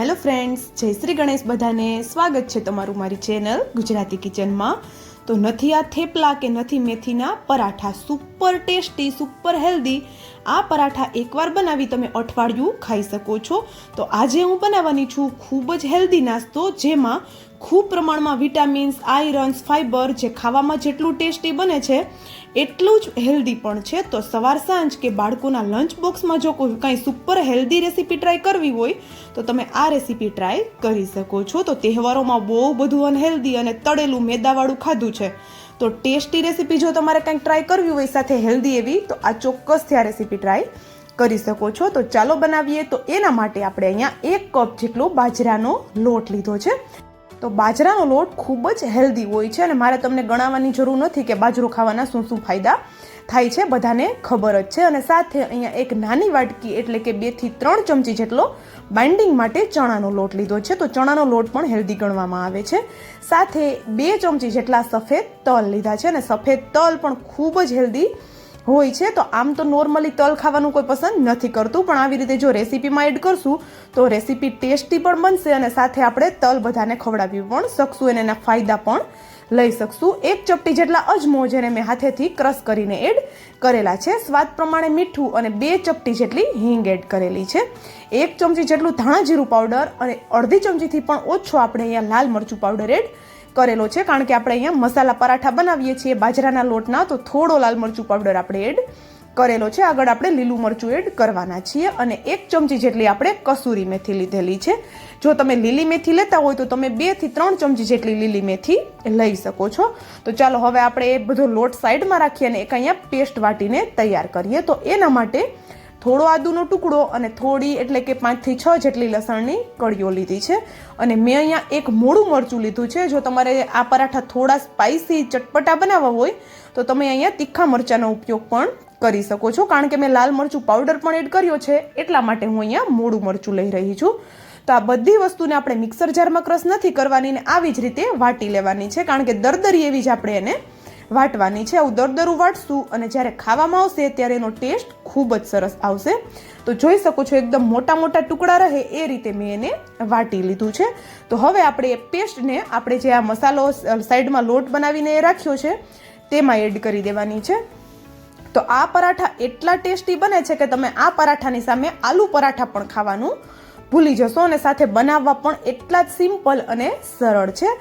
Hello friends, જય શ્રી ગણેશ. બધાને સ્વાગત છે તમારું મારી ચેનલ ગુજરાતી કિચનમાં. તો નથી આ થેપલા કે નથી મેથીના paratha, super tasty, super healthy આ પરાઠા એકવાર બનાવી તમે અઠવાડિયું ખાઈ શકો છો. તો આજે હું બનાવવાની છું ખૂબ જ હેલ્ધી નાસ્તો, જેમાં ખૂબ પ્રમાણમાં વિટામિન્સ, આયરન્સ, ફાઈબર, જે ખાવામાં જેટલું ટેસ્ટી બને છે એટલું જ હેલ્ધી પણ છે. તો સવાર સાંજ કે બાળકોના લંચ બોક્સમાં જો કોઈ કાંઈ સુપર હેલ્ધી રેસીપી ટ્રાય કરવી હોય તો તમે આ રેસીપી ટ્રાય કરી શકો છો. તો તહેવારોમાં બહુ બધું અનહેલ્ધી અને તળેલું મેદાવાળું ખાધું છે, તો ટેસ્ટી રેસીપી જો તમારે કંઈક ટ્રાય કરવી હોય સાથે હેલ્ધી એવી, તો આ ચોક્કસથી આ રેસીપી ટ્રાય કરી શકો છો. તો ચાલો બનાવીએ. તો એના માટે આપણે અહીંયા 1 કપ જેટલો બાજરાનો લોટ લીધો છે. તો બાજરાનો લોટ ખૂબ જ હેલ્ધી હોય છે અને મારે તમને ગણાવવાની જરૂર નથી કે બાજરો ખાવાના શું શું ફાયદા થાય છે, બધાને ખબર જ છે. અને સાથે અહીંયા એક નાની વાટકી એટલે કે 2 થી 3 ચમચી જેટલો બાઇન્ડિંગ માટે ચણાનો લોટ લીધો છે. તો ચણાનો લોટ પણ હેલ્ધી ગણવામાં આવે છે. સાથે 2 ચમચી જેટલા સફેદ તલ લીધા છે અને સફેદ તલ પણ ખૂબ જ હેલ્ધી હોય છે. તો આમ તો નોર્મલી તલ ખાવાનું કોઈ પસંદ નથી કરતું, પણ આવી રીતે જો રેસીપીમાં એડ કરશું તો રેસીપી ટેસ્ટી પણ બનશે અને સાથે આપણે તલ બધાને ખવડાવી પણ શકશું અને એના ફાયદા પણ લઈ શકશું. 1 ચપટી જેટલા અજમો, જેને મેં હાથેથી ક્રશ કરીને એડ કરેલા છે. સ્વાદ પ્રમાણે મીઠું અને 2 ચપટી જેટલી હિંગ એડ કરેલી છે. 1 ચમચી જેટલું ધાણા જીરું પાવડર અને અડધી ચમચીથી પણ ઓછો આપણે અહીંયા લાલ મરચું પાવડર એડ કરેલો છે, કારણ કે આપણે અહીંયા મસાલા પરાઠા બનાવીએ છીએ બાજરાના લોટના, તો થોડો લાલ મરચું પાવડર આપણે એડ કરેલો છે. આગળ આપણે લીલું મરચું એડ કરવાના છીએ અને 1 ચમચી જેટલી આપણે કસૂરી મેથી લીધેલી છે. જો તમે લીલી મેથી લેતા હોય તો તમે 2 થી 3 ચમચી જેટલી લીલી મેથી લઈ શકો છો. તો ચાલો હવે આપણે એ બધો લોટ સાઈડમાં રાખીએ અને એક અહીંયા પેસ્ટ વાટીને તૈયાર કરીએ. તો એના માટે થોડો આદુનો ટુકડો અને થોડી એટલે કે 5 થી 6 જેટલી લસણની કળીઓ લીધી છે અને મેં અહીંયા એક મોડું મરચું લીધું છે. જો તમારે આ પરાઠા થોડા સ્પાઇસી ચટપટા બનાવવા હોય તો તમે અહીંયા તીખા મરચાંનો ઉપયોગ પણ કરી શકો છો, કારણ કે મેં લાલ મરચું પાવડર પણ એડ કર્યો છે એટલા માટે હું અહીંયા મોડું મરચું લઈ રહી છું. તો આ બધી વસ્તુને આપણે મિક્સર જારમાં ક્રશ નથી કરવાની ને આવી જ રીતે વાટી લેવાની છે, કારણ કે દરદરી એવી જ આપણે એને વાટવાની છે. આવું દરદરું વાટશું અને જ્યારે ખાવામાં આવશે ત્યારે એનો ટેસ્ટ ખૂબ જ સરસ આવશે. તો જોઈ શકો છો એકદમ મોટા મોટા ટુકડા રહે એ રીતે મેં એને વાટી લીધું છે. તો હવે આપણે એ પેસ્ટને આપણે જે આ મસાલો સાઈડમાં લોટ બનાવીને રાખ્યો છે તેમાં એડ કરી દેવાની છે. તો આ પરાઠા એટલા ટેસ્ટી બને છે કે તમે આ પરાઠાની સામે આલુ પરાઠા પણ ખાવાનું ભૂલી જશો અને સાથે બનાવવા પણ એટલા જ સિમ્પલ અને સરળ છે.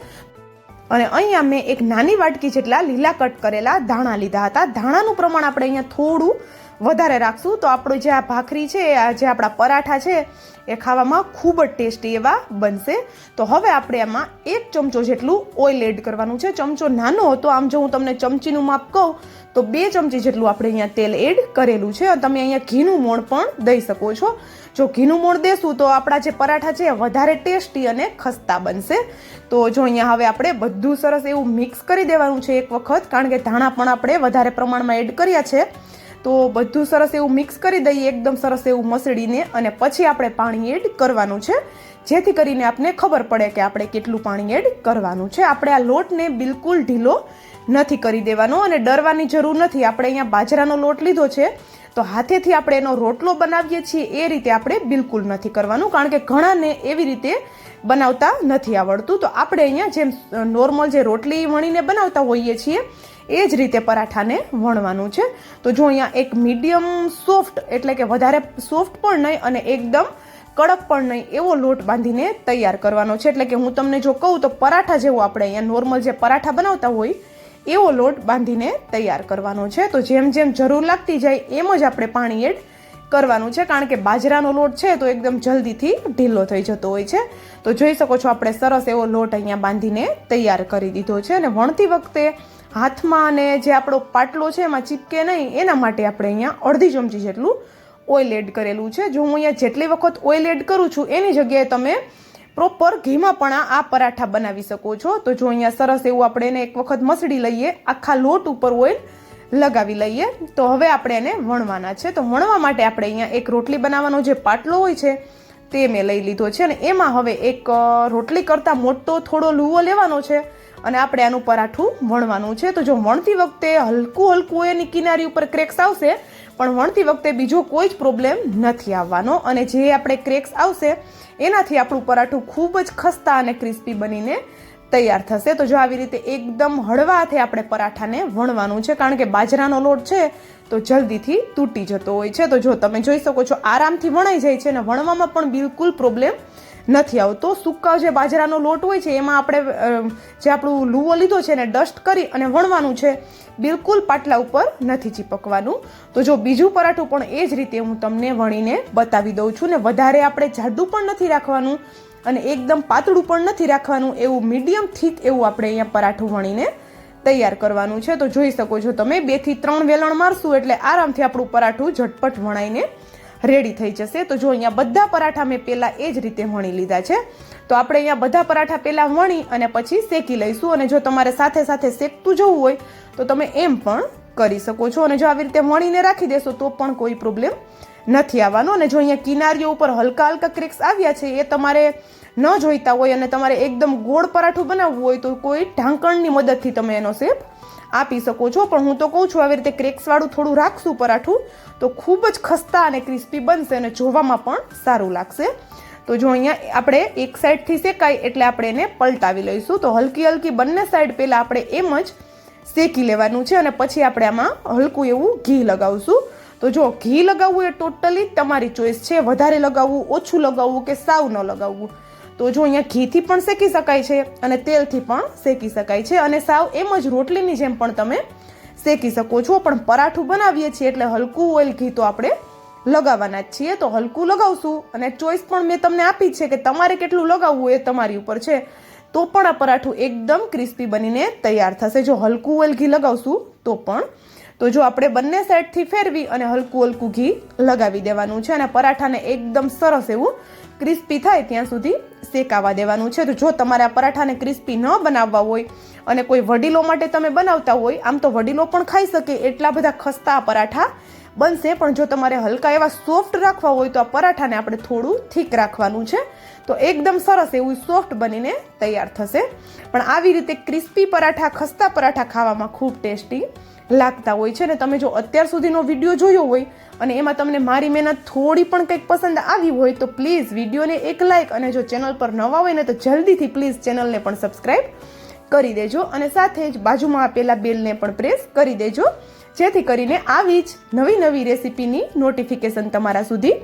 અને અહીંયા મેં એક નાની વાટકી જેટલા લીલા કટ કરેલા ધાણા લીધા હતા. ધાણાનું પ્રમાણ આપણે અહીંયા થોડું વધારે રાખશું તો આપણું જે આ ભાખરી છે, જે આપણા પરાઠા છે એ ખાવામાં ખૂબ જ ટેસ્ટી એવા બનશે. તો હવે આપણે એમાં 1 ચમચો જેટલું ઓઇલ એડ કરવાનું છે. ચમચો નાનો હતો, આમ જો હું તમને ચમચીનું માપ કહું તો 2 ચમચી જેટલું આપણે અહીંયા તેલ એડ કરેલું છે. તમે અહીંયા ઘીનું મોણ પણ દઈ શકો છો. જો ઘીનું મોણ દેશું તો આપણા જે પરાઠા છે વધારે ટેસ્ટી અને ખસ્તા બનશે. તો જો અહીંયા હવે આપણે બધું સરસ એવું મિક્સ કરી દેવાનું છે એક વખત, કારણ કે ધાણા પણ આપણે વધારે પ્રમાણમાં એડ કર્યા છે. તો બધું સરસ એવું મિક્સ કરી દઈએ એકદમ સરસ એવું મસળીને, અને પછી આપણે પાણી એડ કરવાનું છે, જેથી કરીને આપને ખબર પડે કે આપણે કેટલું પાણી એડ કરવાનું છે. આપણે આ લોટને બિલકુલ ઢીલો નથી કરી દેવાનો અને ડરવાની જરૂર નથી. આપણે અહીંયા બાજરાનો લોટ લીધો છે તો હાથેથી આપણે એનો રોટલો બનાવીએ છીએ એ રીતે આપણે બિલકુલ નથી કરવાનું, કારણ કે ઘણાને એવી રીતે બનાવતા નથી આવડતું. તો આપણે અહીંયા જેમ નોર્મલ જે રોટલી વણીને બનાવતા હોઈએ છીએ એ જ રીતે પરાઠાને વણવાનું છે. તો જો અહીંયા એક મીડિયમ સોફ્ટ એટલે કે વધારે સોફ્ટ પણ નહીં અને એકદમ કડક પણ નહીં એવો લોટ બાંધીને તૈયાર કરવાનો છે. એટલે કે હું તમને જો કહું તો પરાઠા જેવો આપણે અહીંયા નોર્મલ જે પરાઠા બનાવતા હોય એવો લોટ બાંધીને તૈયાર કરવાનો છે. તો જેમ જેમ જરૂર લાગતી જાય એમ જ આપણે પાણી એડ કરવાનું છે, કારણ કે બાજરાનો લોટ છે તો એકદમ જલ્દીથી ઢીલો થઈ જતો હોય છે. તો જોઈ શકો છો આપણે સરસ એવો લોટ અહીંયા બાંધીને તૈયાર કરી દીધો છે. અને વણતી વખતે હાથમાં અને જે આપણો પાટલો છે એમાં ચીપકે નહીં એના માટે આપણે અહીંયા અડધી ચમચી જેટલું ઓઇલ એડ કરેલું છે. જો હું અહીંયા જેટલી વખત ઓઇલ એડ કરું છું એની જગ્યાએ તમે પ્રોપર ઘીમાં પણ આ પરાઠા બનાવી શકો છો. તો જો અહીંયા સરસ એવું આપણે એને એક વખત મસળી લઈએ, આખા લોટ ઉપર ઓઇલ લગાવી લઈએ. તો હવે આપણે એને વણવાના છે. તો વણવા માટે આપણે અહીંયા એક રોટલી બનાવવાનો જે પાટલો હોય છે તે મેં લઈ લીધો છે અને એમાં હવે એક રોટલી કરતાં મોટો થોડો લુવો લેવાનો છે અને આપણે આનું પરાઠું વણવાનું છે. તો જો વણતી વખતે હલકું હલકું એની કિનારી ઉપર ક્રેક્સ આવશે, પણ વણતી વખતે બીજો કોઈ જ પ્રોબ્લેમ નથી આવવાનો. અને જે આપણે ક્રેક્સ આવશે એનાથી આપણું પરાઠું ખૂબ જ ખસ્તા અને ક્રિસ્પી બનીને તૈયાર થશે. તો જો આવી રીતે એકદમ હળવા હાથે આપણે પરાઠાને વણવાનું છે, કારણ કે બાજરાનો લોટ છે તો જલ્દીથી તૂટી જતો હોય છે. તો જો તમે જોઈ શકો છો આરામથી વણાઈ જાય છે અને વણવામાં પણ બિલકુલ પ્રોબ્લેમ નથી આવતો. સૂકા જે બાજરાનો લોટ હોય છે એમાં આપણે જે આપણું લુવો લીધો છે એને ડસ્ટ કરી અને વણવાનું છે, બિલકુલ પાટલા ઉપર નથી ચીપકવાનું. તો જો બીજું પરાઠું પણ એ જ રીતે હું તમને વણીને બતાવી દઉં છું. ને વધારે આપણે જાડું પણ નથી રાખવાનું અને એકદમ પાતળું પણ નથી રાખવાનું, એવું મીડિયમ થીક એવું આપણે અહીંયા પરાઠું વણીને તૈયાર કરવાનું છે. તો જોઈ શકો છો તમે 2 થી 3 વેલણ મારશું એટલે આરામથી આપણું પરાઠું ઝટપટ વણાઈને રેડી થઈ જશે. તો જો અહીંયા બધા પરાઠા મેં પહેલાં એ જ રીતે વણી લીધા છે. તો આપણે અહીંયા બધા પરાઠા પહેલાં વણી અને પછી શેકી લઈશું. અને જો તમારે સાથે સાથે શેકતું જવું હોય તો તમે એમ પણ કરી શકો છો. અને જો આવી રીતે વણીને રાખી દેશો તો પણ કોઈ પ્રોબ્લેમ નથી આવવાનો. અને જો અહીંયા કિનારીઓ ઉપર હલકા હલકા ક્રેક્સ આવ્યા છે એ તમારે ન જોઈતા હોય અને તમારે એકદમ ગોળ પરાઠું બનાવવું હોય તો કોઈ ઢાંકણની મદદથી તમે એનો શેપ આપી શકો છો. પણ હું તો કહું છું આવી રીતે ક્રેક્સવાળું થોડું રાખશું પરાઠું તો ખૂબ જ ખસ્તા અને ક્રિસ્પી બનશે અને જોવામાં પણ સારું લાગશે. તો જો અહીંયા આપણે એક સાઈડથી શેકાય એટલે આપણે એને પલટાવી લઈશું. તો હલકી હલકી બંને સાઈડ પહેલાં આપણે એમ જ શેકી લેવાનું છે અને પછી આપણે આમાં હલકું એવું ઘી લગાવશું. તો જો ઘી લગાવવું એ ટોટલી તમારી ચોઈસ છે, વધારે લગાવવું, ઓછું લગાવવું કે સાવ ન લગાવવું. તો જો અહીંયા ઘીથી પણ શેકી શકાય છે અને તેલથી પણ શેકી શકાય છે અને સાવ એમ જ રોટલીની જેમ પણ તમે શેકી શકો છો. પણ પરાઠું બનાવીએ છીએ એટલે હલકું ઓઇલ ઘી તો આપણે લગાવવાના જ છીએ. તો હલકું લગાવશું અને ચોઈસ પણ મેં તમને આપી છે કે તમારે કેટલું લગાવવું એ તમારી ઉપર છે, તો પણ આ પરાઠું એકદમ ક્રિસ્પી બનીને તૈયાર થશે. જો હલકું ઓઇલ ઘી લગાવશું તો પણ. તો જો આપણે બંને સાઈડથી ફેરવી અને હલકું હલકું ઘી લગાવી દેવાનું છે અને પરાઠાને એકદમ સરસ એવું ક્રિસ્પી થાય ત્યાં સુધી શેકાવા દેવાનું છે. તો જો તમારે આ પરાઠાને ક્રિસ્પી ન બનાવવા હોય અને કોઈ વડીલો માટે તમે બનાવતા હોય, આમ તો વડીલો પણ ખાઈ શકે એટલા બધા ખસ્તા પરાઠા બનશે, પણ જો તમારે હલકા એવા સોફ્ટ રાખવા હોય તો આ પરાઠાને આપણે થોડું થીક રાખવાનું છે. તો એકદમ સરસ એવું સોફ્ટ બનીને તૈયાર થશે. પણ આવી રીતે ક્રિસ્પી પરાઠા, ખસ્તા પરાઠા ખાવામાં ખૂબ ટેસ્ટી લાગતા હોય છે. ને તમે જો અત્યાર સુધીનો વિડીયો જોયો હોય અને એમાં તમને મારી મહેનત થોડી પણ કંઈક પસંદ આવી હોય તો પ્લીઝ વિડીયોને એક લાઇક અને જો ચેનલ પર નવા હોય ને તો જલ્દીથી પ્લીઝ ચેનલને પણ સબસ્ક્રાઈબ કરી દેજો અને સાથે જ બાજુમાં આપેલા બેલને પણ પ્રેસ કરી દેજો, જેથી કરીને આવી જ નવી નવી રેસીપીની નોટિફિકેશન તમારા સુધી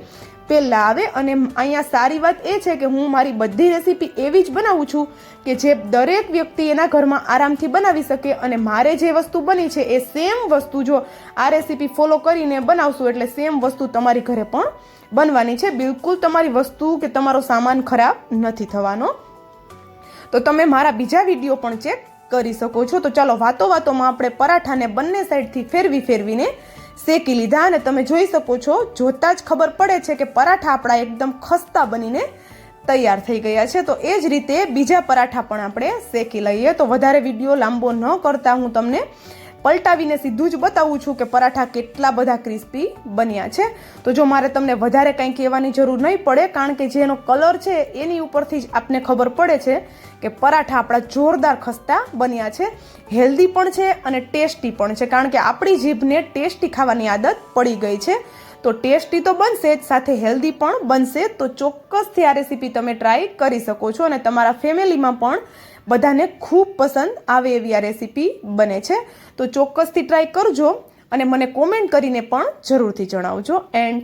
પહેલાં આવે. અને અહીંયા સારી વાત એ છે કે હું મારી બધી રેસીપી એવી જ બનાવું છું કે જે દરેક વ્યક્તિ એના ઘરમાં આરામથી બનાવી શકે. અને મારે જે વસ્તુ બની છે એ સેમ વસ્તુ જો આ રેસીપી ફોલો કરીને બનાવશું એટલે સેમ વસ્તુ તમારી ઘરે પણ બનવાની છે. બિલકુલ તમારી વસ્તુ કે તમારો સામાન ખરાબ નથી થવાનો. તો તમે મારા બીજા વિડીયો પણ ચેક કરી શકો છો. તો ચાલો વાતો વાતોમાં આપણે પરાઠાને બંને સાઈડથી ફેરવીને શેકી લીધા અને તમે જોઈ શકો છો, જોતા જ ખબર પડે છે કે પરાઠા આપણા એકદમ ખસ્તા બનીને તૈયાર થઈ ગયા છે. તો એ જ રીતે બીજા પરાઠા પણ આપણે શેકી લઈએ. તો વધારે વિડીયો લાંબો ન કરતા હું તમને પલટાવીને સીધું જ બતાવું છું કે પરાઠા કેટલા બધા ક્રિસ્પી બન્યા છે. તો જો મારે તમને વધારે કંઈ કહેવાની જરૂર નહીં પડે, કારણ કે જેનો કલર છે એની ઉપરથી જ આપને ખબર પડે છે કે પરાઠા આપણા જોરદાર ખસ્તા બન્યા છે, હેલ્ધી પણ છે અને ટેસ્ટી પણ છે. કારણ કે આપણી જીભને ટેસ્ટી ખાવાની આદત પડી ગઈ છે. તો ટેસ્ટી તો બનશે જ, સાથે હેલ્ધી પણ બનશે. તો ચોક્કસથી આ રેસીપી તમે ટ્રાય કરી શકો છો અને તમારા ફેમિલીમાં પણ બધાને ખૂબ પસંદ આવે એવી આ રેસીપી બને છે. તો ચોક્કસથી ટ્રાય કરજો અને મને કોમેન્ટ કરીને પણ જરૂરથી જણાવજો. એન્ડ